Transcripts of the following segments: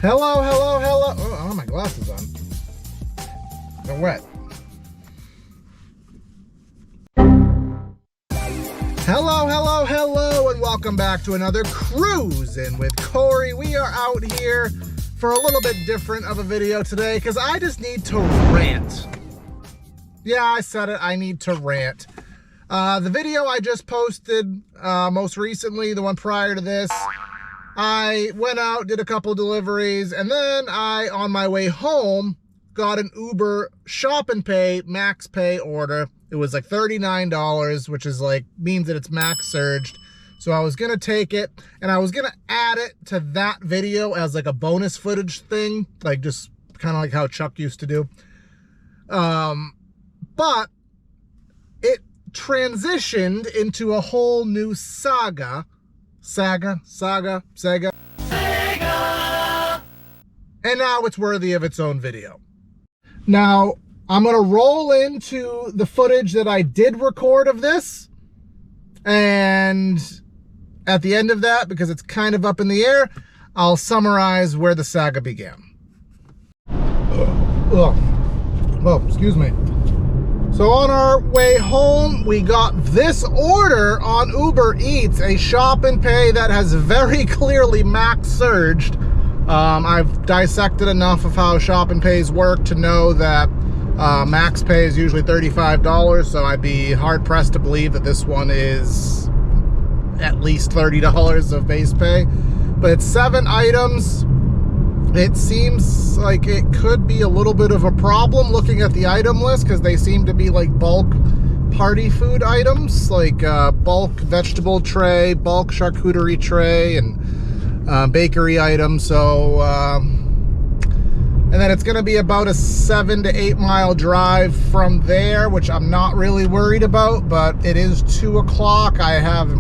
Hello, hello, hello. Oh, I don't have my glasses on. They're wet. Hello, hello, hello, and welcome back to another Cruisin' with Corey. We are out here for a little bit different of a video today because I just need to rant. Yeah, I said it. I need to rant. The video I just posted most recently, the one prior to this, I went out, did a couple deliveries, and then on my way home, got an Uber shop and pay, max pay order. It was like $39, which is like, means that it's max surged. So I was going to take it, and I was going to add it to that video as like a bonus footage thing, like just kind of like how Chuck used to do. But it transitioned into a whole new saga. Sega. And now it's worthy of its own video. Now, I'm going to roll into the footage that I did record of this. And at the end of that, because it's kind of up in the air, I'll summarize where the saga began. Oh, excuse me. So on our way home, we got this order on Uber Eats, a shop and pay that has very clearly max surged. I've dissected enough of how shop and pays work to know that max pay is usually $35, so I'd be hard pressed to believe that this one is at least $30 of base pay. But it's 7 items. It seems like it could be a little bit of a problem looking at the item list because they seem to be like bulk party food items, like bulk vegetable tray, bulk charcuterie tray, and bakery items. So, and then it's going to be about a 7 to 8 mile drive from there, which I'm not really worried about, but it is 2 o'clock. I have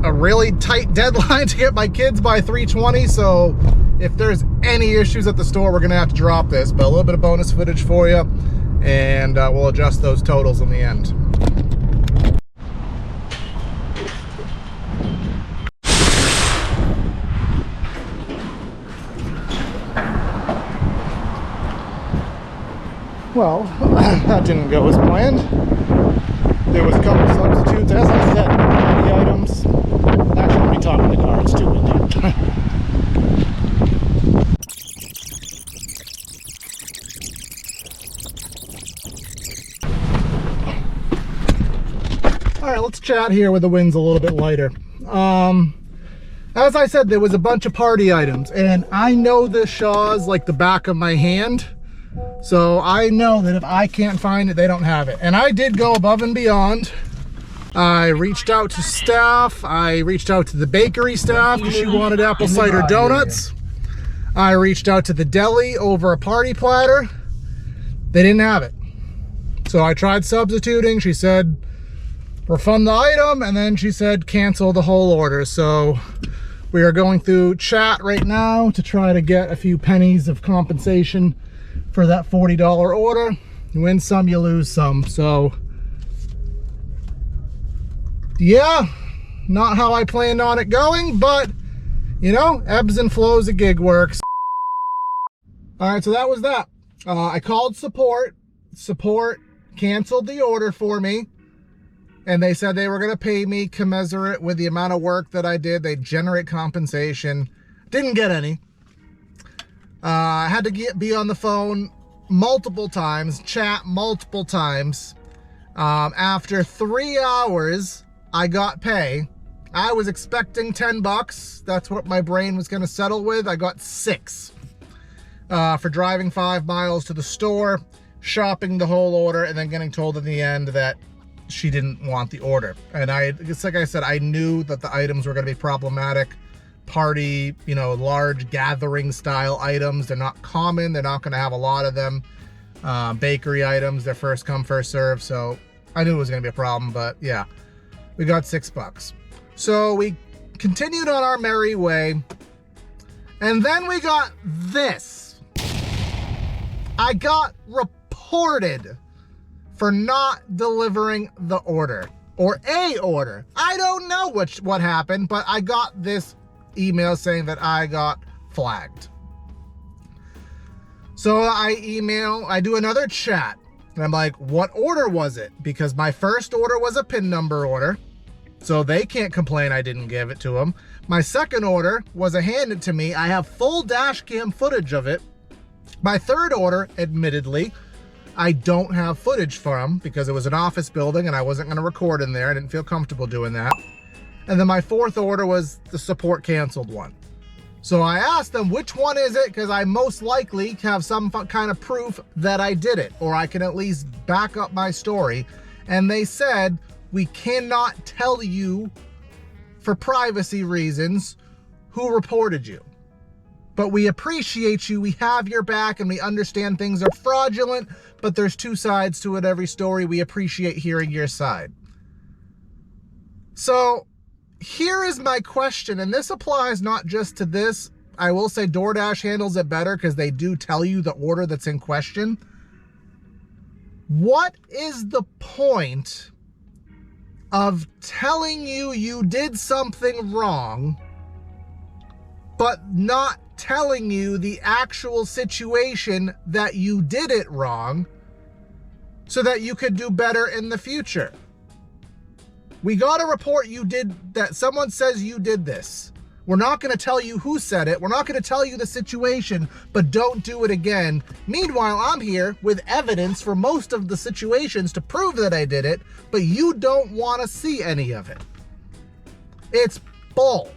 a really tight deadline to get my kids by 3:20, so if there's any issues at the store, we're gonna have to drop this, but a little bit of bonus footage for you, and we'll adjust those totals in the end. Well, that didn't go as planned. There was a couple substitutes, as I said, the items. Actually, let me talk in the car, it's too windy. Alright, let's chat here where the wind's a little bit lighter. As I said, there was a bunch of party items, and I know this Shaw's like the back of my hand. So I know that if I can't find it, they don't have it. And I did go above and beyond. I reached out to staff. I reached out to the bakery staff because she wanted apple cider donuts. I reached out to the deli over a party platter. They didn't have it. So I tried substituting. She said, refund the item. And then she said, cancel the whole order. So we are going through chat right now to try to get a few pennies of compensation for that $40 order. You win some, you lose some. So yeah, not how I planned on it going, but you know, ebbs and flows of gig works. All right, so that was that. I called support canceled the order for me, and they said they were going to pay me commensurate with the amount of work that I did. They generate compensation. Didn't get any. I had to be on the phone multiple times, chat multiple times. After 3 hours, I got pay. I was expecting $10. That's what my brain was going to settle with. I got 6 for driving 5 miles to the store, shopping the whole order, and then getting told in the end that she didn't want the order. And it's like I said, I knew that the items were going to be problematic. Party, you know, large gathering style items. They're not common. They're not going to have a lot of them. Bakery items, they're first come, first serve. So I knew it was going to be a problem, but yeah, we got $6. So we continued on our merry way. And then we got this. I got reported for not delivering the order, or a order. I don't know what happened, but I got this email saying that I got flagged. So I do another chat, and I'm like, what order was it? Because my first order was a PIN number order, so they can't complain I didn't give it to them. My second order was a handed to me. I have full dash cam footage of it. My third order, admittedly, I don't have footage from because it was an office building and I wasn't going to record in there. I didn't feel comfortable doing that. And then my fourth order was the support canceled one. So I asked them, which one is it? Because I most likely have some kind of proof that I did it, or I can at least back up my story. And they said, we cannot tell you for privacy reasons who reported you. But we appreciate you, we have your back, and we understand things are fraudulent, but there's two sides to it, every story. We appreciate hearing your side. So here is my question, and this applies not just to this. I will say DoorDash handles it better because they do tell you the order that's in question. What is the point of telling you you did something wrong, but not telling you the actual situation that you did it wrong so that you could do better in the future? We got a report you did that. Someone says you did this. We're not going to tell you who said it. We're not going to tell you the situation, but don't do it again. Meanwhile, I'm here with evidence for most of the situations to prove that I did it, but you don't want to see any of it. It's bull.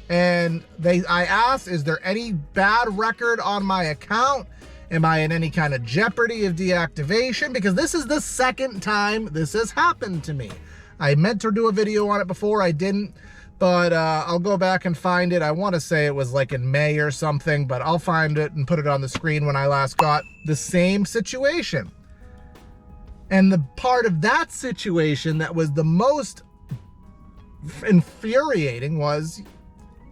And I asked, is there any bad record on my account? Am I in any kind of jeopardy of deactivation? Because this is the second time this has happened to me. I meant to do a video on it before, I didn't, but I'll go back and find it. I want to say it was like in May or something, but I'll find it and put it on the screen when I last got the same situation. And the part of that situation that was the most infuriating was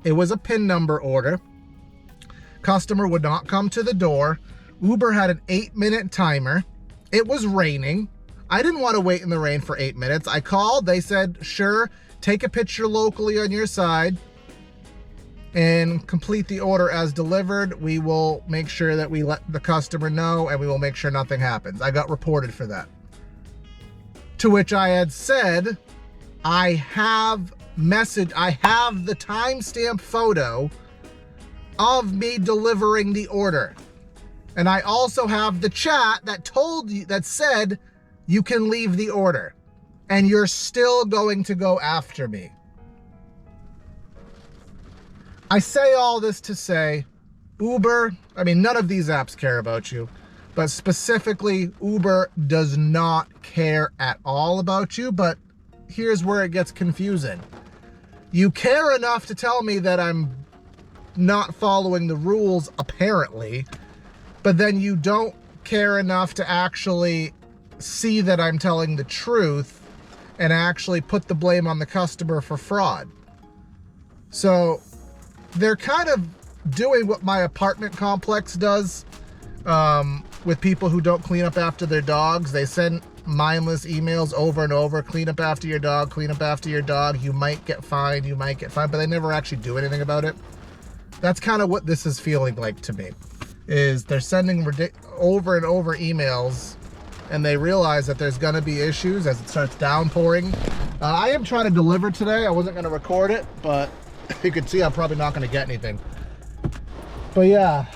it was a PIN number order. Customer would not come to the door. Uber had an 8-minute timer. It was raining. I didn't want to wait in the rain for 8 minutes. I called, they said, sure, take a picture locally on your side and complete the order as delivered. We will make sure that we let the customer know and we will make sure nothing happens. I got reported for that. To which I had said, I have the timestamp photo of me delivering the order. And I also have the chat that said, you can leave the order, and you're still going to go after me. I say all this to say, Uber, I mean, none of these apps care about you, but specifically Uber does not care at all about you, but here's where it gets confusing. You care enough to tell me that I'm not following the rules, apparently, but then you don't care enough to actually see that I'm telling the truth and actually put the blame on the customer for fraud. So they're kind of doing what my apartment complex does with people who don't clean up after their dogs. They send mindless emails over and over, clean up after your dog, clean up after your dog, you might get fined, but they never actually do anything about it. That's kind of what this is feeling like to me, is they're sending over and over emails and they realize that there's gonna be issues as it starts downpouring. I am trying to deliver today. I wasn't gonna record it, but you can see I'm probably not gonna get anything. But yeah,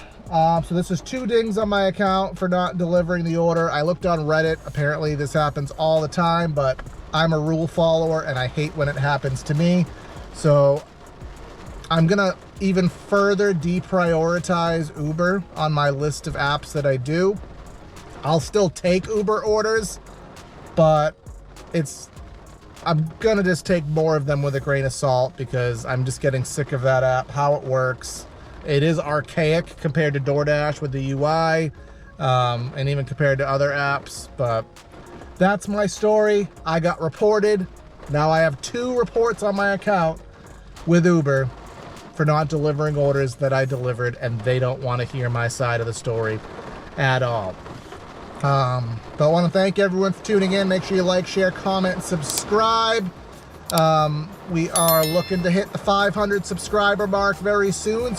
so this is 2 dings on my account for not delivering the order. I looked on Reddit. Apparently this happens all the time, but I'm a rule follower and I hate when it happens to me. So I'm gonna even further deprioritize Uber on my list of apps that I do. I'll still take Uber orders, but I'm gonna just take more of them with a grain of salt because I'm just getting sick of that app, how it works. It is archaic compared to DoorDash with the UI, and even compared to other apps, but that's my story. I got reported. Now I have 2 reports on my account with Uber for not delivering orders that I delivered, and they don't want to hear my side of the story at all. But I want to thank everyone for tuning in. Make sure you like, share, comment, subscribe. We are looking to hit the 500 subscriber mark very soon.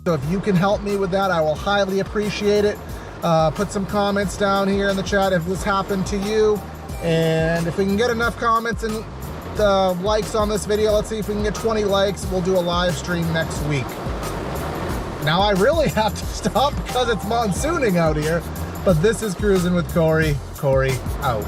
So if you can help me with that, I will highly appreciate it. Put some comments down here in the chat if this happened to you. And if we can get enough comments and likes on this video, let's see if we can get 20 likes, we'll do a live stream next week. Now I really have to stop because it's monsooning out here, but this is Cruisin' with Corey. Corey out.